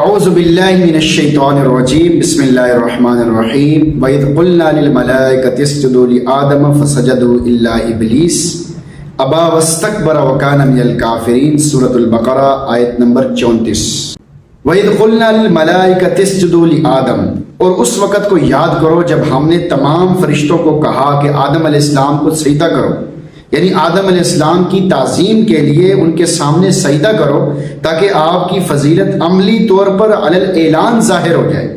اعوذ باللہ من الشیطان الرجیم بسم اللہ الرحمن الرحیم وَإِذْ قُلْنَا لِلْمَلَائِكَةِ اسْجُدُوا لِآدَمَ فَسَجَدُوا إِلَّا إِبْلِيسَ أَبَى وَاسْتَكْبَرَ وَكَانَ مِنَ الْكَافِرِينَ سورۃ البقرہ آیت نمبر 34۔ وَإِذْ قُلْنَا لِلْمَلَائِكَةِ اسْجُدُوا لِآدَمَ، اور اس وقت کو یاد کرو جب ہم نے تمام فرشتوں کو کہا کہ آدم علیہ السلام کو سجدہ کرو، یعنی آدم علیہ السلام کی تعظیم کے لیے ان کے سامنے سجدہ کرو تاکہ آپ کی فضیلت عملی طور پر علی الاعلان ظاہر ہو جائے۔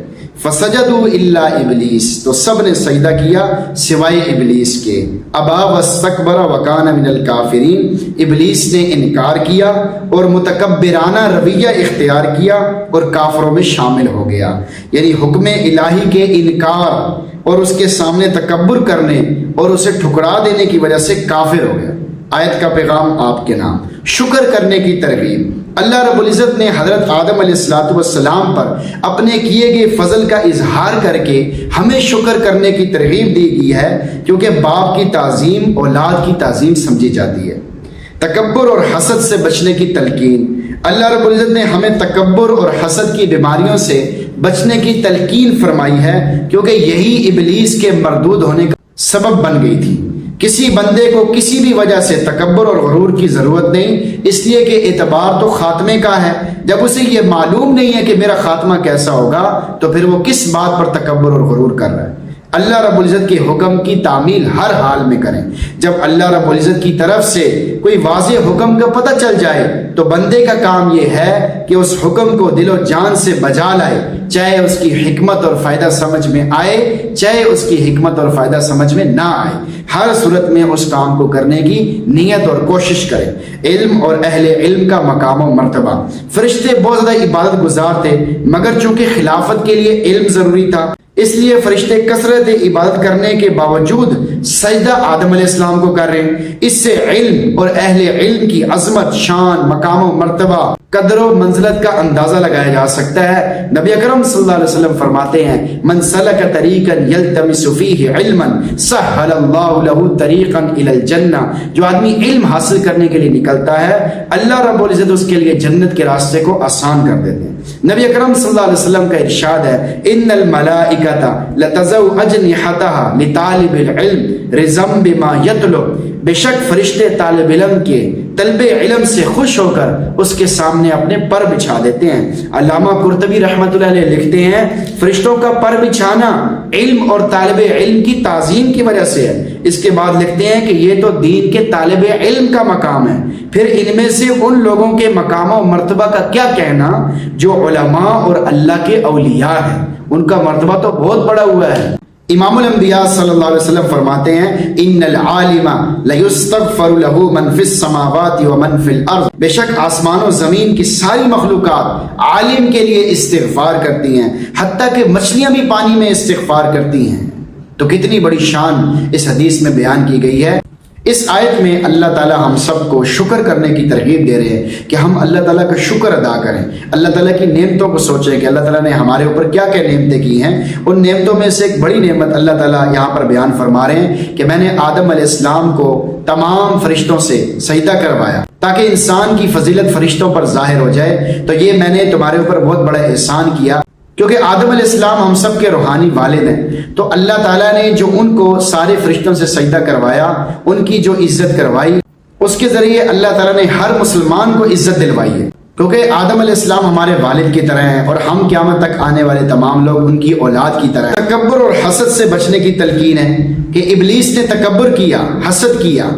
فسجدوا الا ابلیس، تو سب نے سجدہ کیا سوائے ابلیس کے۔ ابا واستکبر وکان من الکافرین، ابلیس نے انکار کیا اور متکبرانہ رویہ اختیار کیا اور کافروں میں شامل ہو گیا، یعنی حکم الہی کے انکار اور اس کے سامنے تکبر کرنے اور اسے ٹھکرا دینے کی وجہ سے کافر ہو گیا۔ آیت کا پیغام آپ کے نام، شکر کرنے کی ترغیب۔ اللہ رب العزت نے حضرت آدم علیہ السلام پر اپنے کیے گئے فضل کا اظہار کر کے ہمیں شکر کرنے کی ترغیب دی گئی ہے، کیونکہ باپ کی تعظیم اولاد کی تعظیم سمجھی جاتی ہے۔ تکبر اور حسد سے بچنے کی تلقین، اللہ رب العزت نے ہمیں تکبر اور حسد کی بیماریوں سے بچنے کی تلقین فرمائی ہے، کیونکہ یہی ابلیس کے مردود ہونے کا سبب بن گئی تھی۔ کسی بندے کو کسی بھی وجہ سے تکبر اور غرور کی ضرورت نہیں، اس لیے کہ اعتبار تو خاتمے کا ہے۔ جب اسے یہ معلوم نہیں ہے کہ میرا خاتمہ کیسا ہوگا تو پھر وہ کس بات پر تکبر اور غرور کر رہا ہے۔ اللہ رب العزت کے حکم کی تعمیل ہر حال میں کریں۔ جب اللہ رب العزت کی طرف سے کوئی واضح حکم کا پتہ چل جائے تو بندے کا کام یہ ہے کہ اس حکم کو دل و جان سے بجا لائے، چاہے اس کی حکمت اور فائدہ سمجھ میں آئے، چاہے اس کی حکمت اور فائدہ سمجھ میں نہ آئے، ہر صورت میں اس کام کو کرنے کی نیت اور کوشش کرے۔ علم اور اہل علم کا مقام و مرتبہ، فرشتے بہت زیادہ عبادت گزار تھے، مگر چونکہ خلافت کے لیے علم ضروری تھا، اس لیے فرشتے کثرت عبادت کرنے کے باوجود سجدہ آدم علیہ السلام کو کر رہے ہیں۔ اس سے علم اور اہل علم کی عظمت، شان، مقام و مرتبہ، قدر و منزلت کا اندازہ لگایا جا سکتا ہے۔ نبی اکرم صلی اللہ علیہ وسلم فرماتے ہیں، من سلک طریقا یلتمس فیہ علما سہل اللہ لہ طریقا الی الجنہ، جو آدمی علم حاصل کرنے کے لیے نکلتا ہے اللہ رب العزت اس کے لیے جنت کے راستے کو آسان کر دیتے ہیں۔ نبی اکرم صلی اللہ علیہ وسلم کا ارشاد ہے، ان الملائکۃ لتضع اجنحتها لطالب العلم رضا بما یطلب، بے شک فرشتے طالب علم کے طلب علم سے خوش ہو کر اس کے سامنے اپنے پر بچھا دیتے ہیں۔ علامہ قرطبی رحمۃ اللہ علیہ لکھتے ہیں، فرشتوں کا پر بچھانا علم اور طالب علم کی تعظیم کی وجہ سے ہے۔ اس کے بعد لکھتے ہیں کہ یہ تو دین کے طالب علم کا مقام ہے، پھر ان میں سے ان لوگوں کے مقام و مرتبہ کا کیا کہنا جو علماء اور اللہ کے اولیاء ہیں، ان کا مرتبہ تو بہت بڑا ہوا ہے۔ امام الانبیاء صلی اللہ علیہ وسلم فرماتے ہیں، ان العالم لیستغفر له من فی السماوات ومن فی الارض، بے شک آسمان و زمین کی ساری مخلوقات عالم کے لیے استغفار کرتی ہیں، حتیٰ کہ مچھلیاں بھی پانی میں استغفار کرتی ہیں۔ تو کتنی بڑی شان اس حدیث میں بیان کی گئی ہے۔ اس آیت میں اللہ تعالیٰ ہم سب کو شکر کرنے کی ترغیب دے رہے ہیں کہ ہم اللہ تعالیٰ کا شکر ادا کریں، اللہ تعالیٰ کی نعمتوں کو سوچیں کہ اللہ تعالیٰ نے ہمارے اوپر کیا کیا نعمتیں کی ہیں۔ ان نعمتوں میں سے ایک بڑی نعمت اللہ تعالیٰ یہاں پر بیان فرما رہے ہیں کہ میں نے آدم علیہ السلام کو تمام فرشتوں سے سجدہ کروایا تاکہ انسان کی فضیلت فرشتوں پر ظاہر ہو جائے۔ تو یہ میں نے تمہارے اوپر بہت بڑا احسان کیا، کیونکہ آدم علیہ السلام ہم سب کے روحانی والد ہیں، تو اللہ تعالیٰ نے جو ان کو سارے فرشتوں سے سجدہ کروایا، ان کی جو عزت کروائی، اس کے ذریعے اللہ تعالیٰ نے ہر مسلمان کو عزت دلوائی ہے، کیونکہ آدم علیہ السلام ہمارے والد کی طرح ہیں اور ہم قیامت تک آنے والے تمام لوگ ان کی اولاد کی طرح ہیں۔ تکبر اور حسد سے بچنے کی تلقین ہے کہ ابلیس نے تکبر کیا، حسد کیا،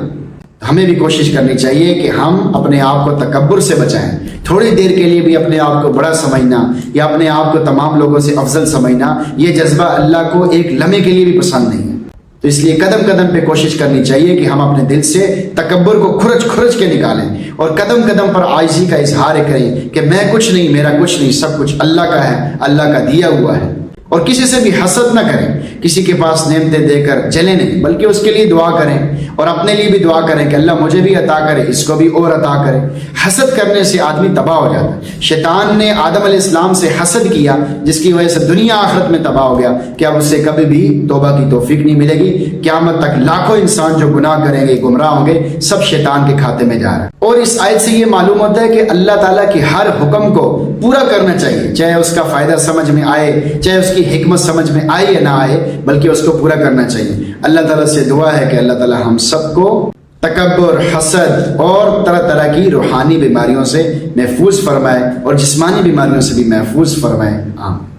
ہمیں بھی کوشش کرنی چاہیے کہ ہم اپنے آپ کو تکبر سے بچائیں۔ تھوڑی دیر کے لیے بھی اپنے آپ کو بڑا سمجھنا یا اپنے آپ کو تمام لوگوں سے افضل سمجھنا، یہ جذبہ اللہ کو ایک لمحے کے لیے بھی پسند نہیں ہے۔ تو اس لیے قدم قدم پہ کوشش کرنی چاہیے کہ ہم اپنے دل سے تکبر کو کھرچ کے نکالیں اور قدم قدم پر عاجزی کا اظہار کریں کہ میں کچھ نہیں، میرا کچھ نہیں، سب کچھ اللہ کا ہے، اللہ کا دیا ہوا ہے۔ اور کسی سے بھی حسد نہ کریں، کسی کے پاس نعمتیں دے کر جلیں نہیں، بلکہ اس کے لیے دعا کریں اور اپنے لیے بھی دعا کریں کہ اللہ مجھے بھی عطا کرے، اس کو بھی اور عطا کرے۔ حسد کرنے سے آدمی تباہ ہو جاتا ہے۔ شیطان نے آدم علیہ السلام سے حسد کیا، جس کی وجہ سے دنیا آخرت میں تباہ ہو گیا کہ اب اس سے کبھی بھی توبہ کی توفیق نہیں ملے گی۔ قیامت تک لاکھوں انسان جو گناہ کریں گے، گمراہ ہوں گے، سب شیطان کے کھاتے میں جا رہا ہے۔ اور اس آیت سے یہ معلوم ہوتا ہے کہ اللہ تعالیٰ کی ہر حکم کو پورا کرنا چاہیے، چاہے اس کا فائدہ سمجھ میں آئے، چاہے اس کی حکمت سمجھ میں آئے یا نہ آئے، بلکہ اس کو پورا کرنا چاہیے۔ اللہ تعالیٰ سے دعا ہے کہ اللہ تعالیٰ ہم سب کو تکبر، حسد اور طرح طرح کی روحانی بیماریوں سے محفوظ فرمائے اور جسمانی بیماریوں سے بھی محفوظ فرمائے۔ آمین۔